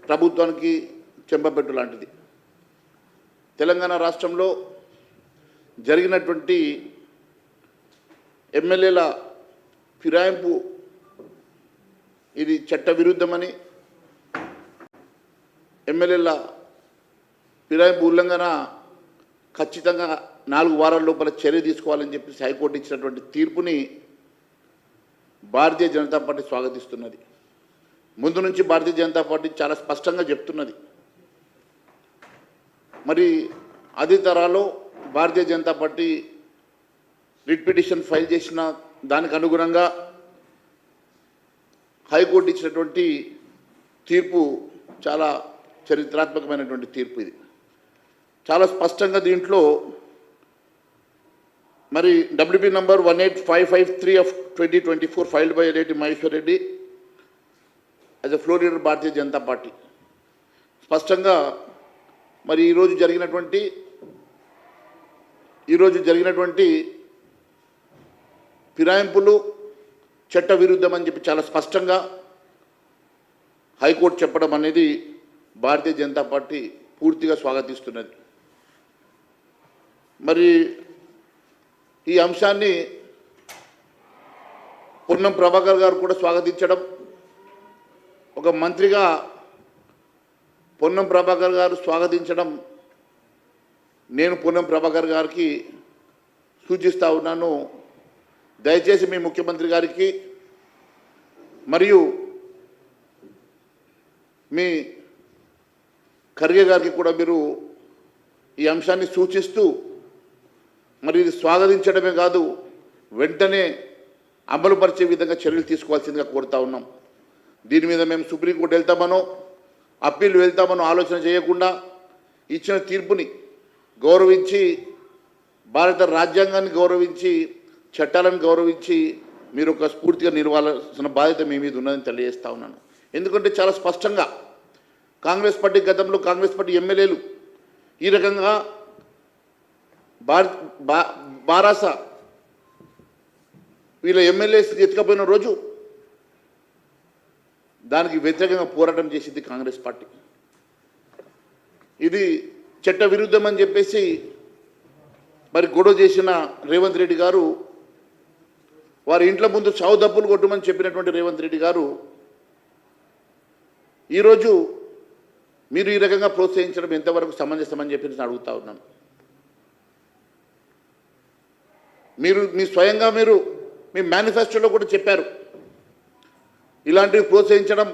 ప్రభుత్వానికి చెంపపెట్టు లాంటిది. తెలంగాణ రాష్ట్రంలో జరిగినటువంటి ఎమ్మెల్యేల ఫిరాయింపు ఇది చట్ట విరుద్ధమని, ఎమ్మెల్యేల ఫిరాయింపు ఉల్లంఘన ఖచ్చితంగా 4 వారాల లోపల చర్య తీసుకోవాలని చెప్పి హైకోర్టు ఇచ్చినటువంటి తీర్పుని భారతీయ జనతా పార్టీ స్వాగతిస్తున్నది. ముందు నుంచి భారతీయ జనతా పార్టీ చాలా స్పష్టంగా చెప్తున్నది. మరి అదే తరాలో Bharatiya Janata party writ petition file చేసిన దానికి అనుగుణంగా హైకోర్టు ఇచ్చినటువంటి తీర్పు చాలా చరిత్రాత్మకమైనటువంటి తీర్పు. ఇది చాలా స్పష్టంగా దీంట్లో మరి WP number 18553 of 2024 filed by Reddy Maheshwar Reddy as a floor leader Bharatiya Janata party స్పష్టంగా మరి ఈరోజు జరిగినటువంటి ఫిరాయింపులు చట్ట విరుద్ధం అని చెప్పి చాలా స్పష్టంగా హైకోర్టు చెప్పడం అనేది భారతీయ జనతా పార్టీ పూర్తిగా స్వాగతిస్తున్నది. మరి ఈ అంశాన్ని పొన్నం ప్రభాకర్ గారు కూడా స్వాగతించడం, ఒక మంత్రిగా పొన్నం ప్రభాకర్ గారు స్వాగతించడం నేను పొన్నం ప్రభాకర్ గారికి సూచిస్తూ ఉన్నాను. దయచేసి మీ ముఖ్యమంత్రి గారికి మరియు మీ ఖర్గే గారికి కూడా మీరు ఈ అంశాన్ని సూచిస్తూ మరి ఇది స్వాగతించడమే కాదు, వెంటనే అమలుపరిచే విధంగా చర్యలు తీసుకోవాల్సిందిగా కోరుతా ఉన్నాం. దీని మీద మేము సుప్రీంకోర్టు వెళ్తామనో అప్పీల్ వెళ్తామనో ఆలోచన చేయకుండా ఇచ్చిన తీర్పుని గౌరవించి, భారత రాజ్యాంగాన్ని గౌరవించి, చట్టాలను గౌరవించి మీరు ఒక స్ఫూర్తిగా నిలవాల్సిన బాధ్యత మీ మీద ఉన్నదని తెలియజేస్తా ఉన్నాను. ఎందుకంటే చాలా స్పష్టంగా కాంగ్రెస్ పార్టీ గతంలో కాంగ్రెస్ పార్టీ ఎమ్మెల్యేలు ఈ రకంగా బారాస వీళ్ళ ఎమ్మెల్యేస్ ఎత్తుకపోయిన రోజు దానికి వ్యతిరేకంగా పోరాటం చేసింది కాంగ్రెస్ పార్టీ. ఇది చట్ట విరుద్ధం అని చెప్పేసి మరి గొడవ చేసిన రేవంత్ రెడ్డి గారు, వారి ఇంట్ల ముందు చావు దప్పులు కొట్టమని చెప్పినటువంటి రేవంత్ రెడ్డి గారు ఈరోజు మీరు ఈ రకంగా ప్రోత్సహించడం ఎంతవరకు సమంజసమని చెప్పి నేను అడుగుతా ఉన్నాను. మీ స్వయంగా మీ మేనిఫెస్టోలో కూడా చెప్పారు, ఇలాంటివి ప్రోత్సహించడం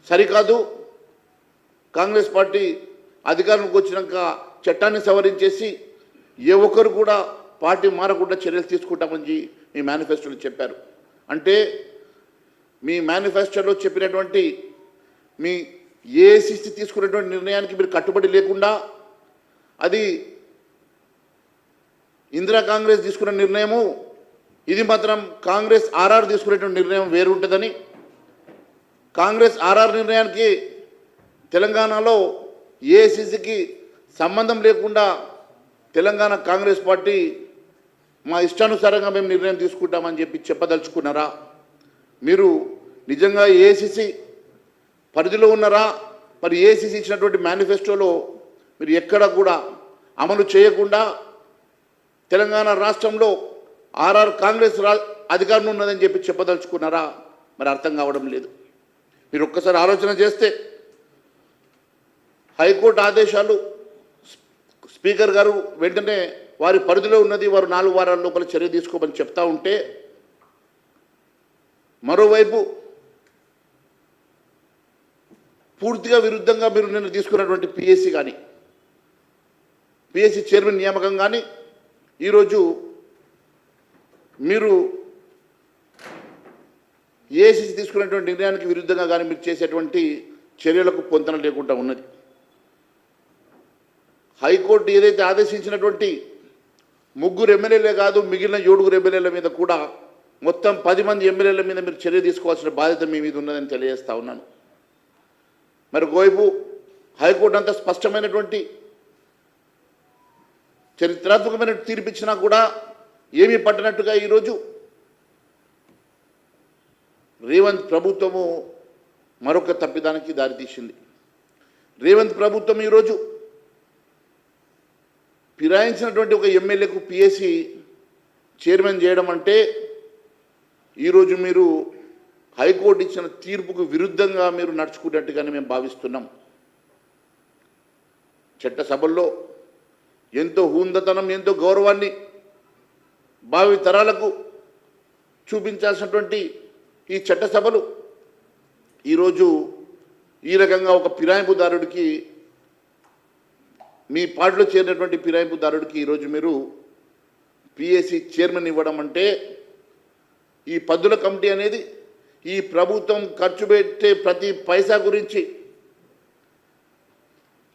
సరికాదు, కాంగ్రెస్ పార్టీ అధికారంలోకి వచ్చినాక చట్టాన్ని సవరించేసి ఏ ఒక్కరు కూడా పార్టీ మారకుండా చర్యలు తీసుకుంటామని మీ మేనిఫెస్టోలో చెప్పారు. అంటే మీ మేనిఫెస్టోలో చెప్పినటువంటి మీ ఏఐసిసి తీసుకున్నటువంటి నిర్ణయానికి మీరు కట్టుబడి లేకుండా, అది ఇందిరా కాంగ్రెస్ తీసుకున్న నిర్ణయము, ఇది మాత్రం కాంగ్రెస్ ఆర్ఆర్ తీసుకునేటువంటి నిర్ణయం వేరు ఉంటుందని, కాంగ్రెస్ ఆర్ఆర్ నిర్ణయానికి తెలంగాణలో ఏఐసిసికి సంబంధం లేకుండా తెలంగాణ కాంగ్రెస్ పార్టీ మా ఇష్టానుసారంగా మేము నిర్ణయం తీసుకుంటామని చెప్పి చెప్పదలుచుకున్నారా? మీరు నిజంగా ఏఐసిసి పరిధిలో ఉన్నారా? మరి ఏఐసిసి ఇచ్చినటువంటి మేనిఫెస్టోలో మీరు ఎక్కడ కూడా అమలు చేయకుండా తెలంగాణ రాష్ట్రంలో ఆర్ఆర్ కాంగ్రెస్ అధికారం ఉన్నదని చెప్పి చెప్పదలుచుకున్నారా? మరి అర్థం కావడం లేదు. మీరు ఒక్కసారి ఆలోచన చేస్తే హైకోర్టు ఆదేశాలు స్పీకర్ గారు వెంటనే వారి పరిధిలో ఉన్నది, వారు 4 వారాల లోపల చర్య తీసుకోమని చెప్తా ఉంటే, మరోవైపు పూర్తిగా విరుద్ధంగా మీరు నిన్న తీసుకున్నటువంటి పిఎస్సి చైర్మన్ నియామకం కానీ ఈరోజు మీరు ఏఐసిసి తీసుకున్నటువంటి నిర్ణయానికి విరుద్ధంగా కానీ మీరు చేసేటువంటి చర్యలకు పొంతన లేకుండా ఉన్నది. హైకోర్టు ఏదైతే ఆదేశించినటువంటి 3 ఎమ్మెల్యేలే కాదు, మిగిలిన 7 ఎమ్మెల్యేల మీద కూడా మొత్తం 10 మంది ఎమ్మెల్యేల మీద మీరు చర్య తీసుకోవాల్సిన బాధ్యత మీ మీద ఉన్నదని తెలియజేస్తా ఉన్నాను. మరి ఒకవైపు హైకోర్టు అంత స్పష్టమైనటువంటి చరిత్రాత్మకమైన తీర్పిచ్చినా కూడా ఏమీ పట్టనట్టుగా ఈరోజు రేవంత్ ప్రభుత్వము మరొక తప్పిదానికి దారితీసింది. రేవంత్ ప్రభుత్వం ఈరోజు ఫిరాయించినటువంటి ఒక ఎమ్మెల్యేకు పిఎస్సి చైర్మన్ చేయడం అంటే ఈరోజు మీరు హైకోర్టు ఇచ్చిన తీర్పుకు విరుద్ధంగా మీరు నడుచుకున్నట్టుగానే మేము భావిస్తున్నాం. చట్టసభల్లో ఎంతో హుందతనం, ఎంతో గౌరవాన్ని భావి తరాలకు చూపించాల్సినటువంటి ఈ చట్టసభలు ఈరోజు ఈ రకంగా ఒక ఫిరాయింపుదారుడికి, మీ పార్టీలో చేరినటువంటి ఫిరాయింపుదారుడికి ఈరోజు మీరు పిఎస్సి చైర్మన్ ఇవ్వడం అంటే, ఈ పద్దుల కమిటీ అనేది ఈ ప్రభుత్వం ఖర్చు పెట్టే ప్రతి పైసా గురించి,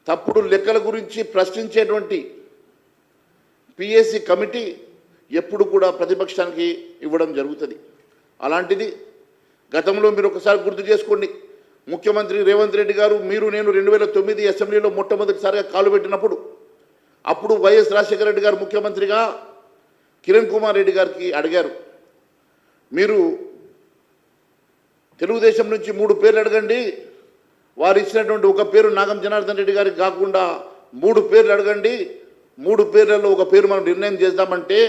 తప్పుడు లెక్కల గురించి ప్రశ్నించేటువంటి పిఎస్సి కమిటీ ఎప్పుడు కూడా ప్రతిపక్షానికి ఇవ్వడం జరుగుతుంది. అలాంటిది గతంలో మీరు ఒకసారి గుర్తు చేసుకోండి, ముఖ్యమంత్రి రేవంత్ రెడ్డి గారు, నేను 2009 అసెంబ్లీలో మొట్టమొదటిసారిగా కాలు పెట్టినప్పుడు అప్పుడు వైఎస్ రాజశేఖర రెడ్డి గారు ముఖ్యమంత్రిగా కిరణ్ కుమార్ రెడ్డి గారికి అడిగారు, మీరు తెలుగుదేశం నుంచి 3 పేర్లు అడగండి, వారు ఇచ్చినటువంటి ఒక పేరు నాగం జనార్దన్ రెడ్డి గారికి కాకుండా 3 పేర్లు అడగండి, 3 పేర్లలో ఒక పేరు మనం నిర్ణయం చేద్దామంటే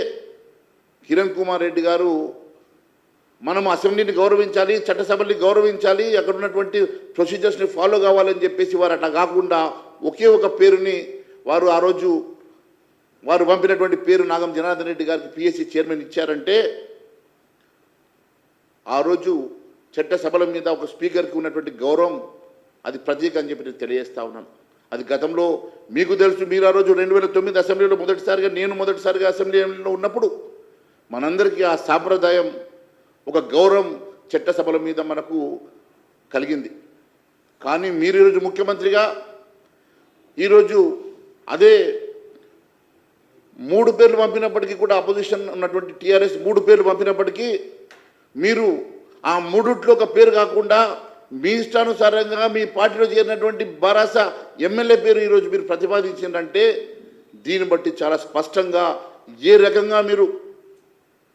కిరణ్ కుమార్ రెడ్డి గారు, మనం అసెంబ్లీని గౌరవించాలి, చట్టసభల్ని గౌరవించాలి, అక్కడ ఉన్నటువంటి ప్రొసీజర్స్ని ఫాలో కావాలని చెప్పేసి వారు అట్లా కాకుండా ఒకే ఒక పేరుని వారు ఆ రోజు వారు పంపినటువంటి పేరు నాగం జనార్దన్ రెడ్డి గారికి పిఎస్సి చైర్మన్ ఇచ్చారంటే, ఆ రోజు చట్టసభల మీద ఒక స్పీకర్కి ఉన్నటువంటి గౌరవం అది ప్రతీక అని చెప్పి నేను తెలియజేస్తా ఉన్నాను. అది గతంలో మీకు తెలుసు, మీరు ఆ రోజు 2009 అసెంబ్లీలో మొదటిసారిగా అసెంబ్లీలో ఉన్నప్పుడు మనందరికీ ఆ సాంప్రదాయం, ఒక గౌరవం చట్టసభల మీద మనకు కలిగింది. కానీ మీరు ఈరోజు ముఖ్యమంత్రిగా ఈరోజు అదే 3 పేర్లు పంపినప్పటికీ కూడా అపోజిషన్ ఉన్నటువంటి టీఆర్ఎస్ 3 పేర్లు పంపినప్పటికీ మీరు ఆ 3ట్లో ఒక పేరు కాకుండా మీ ఇష్టానుసారంగా మీ పార్టీలో చేరినటువంటి బారాస ఎమ్మెల్యే పేరు ఈరోజు మీరు ప్రతిపాదించారంటే, దీన్ని బట్టి చాలా స్పష్టంగా ఏ రకంగా మీరు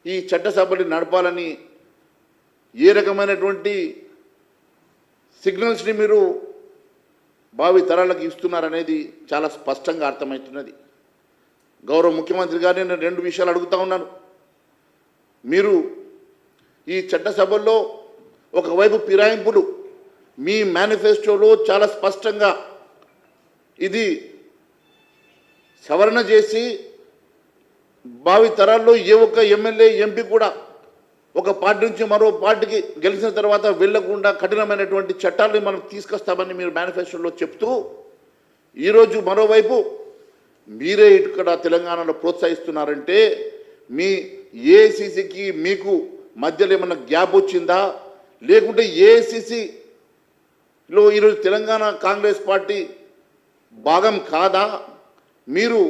ఈ చట్టసభని నడపాలని, ఏ రకమైనటువంటి సిగ్నల్స్ని మీరు భావి తరాలకు ఇస్తున్నారనేది చాలా స్పష్టంగా అర్థమవుతున్నది. గౌరవ ముఖ్యమంత్రి గారిని నేను 2 విషయాలు అడుగుతా ఉన్నాను. మీరు ఈ చట్టసభల్లో ఒకవైపు ఫిరాయింపులు, మీ మేనిఫెస్టోలో చాలా స్పష్టంగా ఇది సవరణ చేసి భావి తరాల్లో ఏ ఒక్క ఎమ్మెల్యే ఎంపీ కూడా ఒక పార్టీ నుంచి మరో పార్టీకి గెలిచిన తర్వాత వెళ్లకుండా కఠినమైనటువంటి చట్టాలని మనం తీసుకొస్తామని మీరు మేనిఫెస్టోలో చెప్తూ, ఈరోజు మరోవైపు మీరే ఇక్కడ తెలంగాణలో ప్రోత్సహిస్తున్నారంటే, మీ ఏఐసిసికి మీకు మధ్యలో ఏమన్నా గ్యాప్ వచ్చిందా, లేకుంటే ఏఐసిసిలో ఈరోజు తెలంగాణ కాంగ్రెస్ పార్టీ భాగం కాదా? మీరు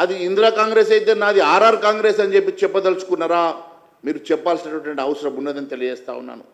అది ఇందిరా కాంగ్రెస్ అయితే నాది ఆర్ఆర్ కాంగ్రెస్ అని చెప్పి చెప్పదలుచుకున్నారా? మీరు చెప్పాల్సినటువంటి అవసరం ఉన్నదని తెలియజేస్తా ఉన్నాను.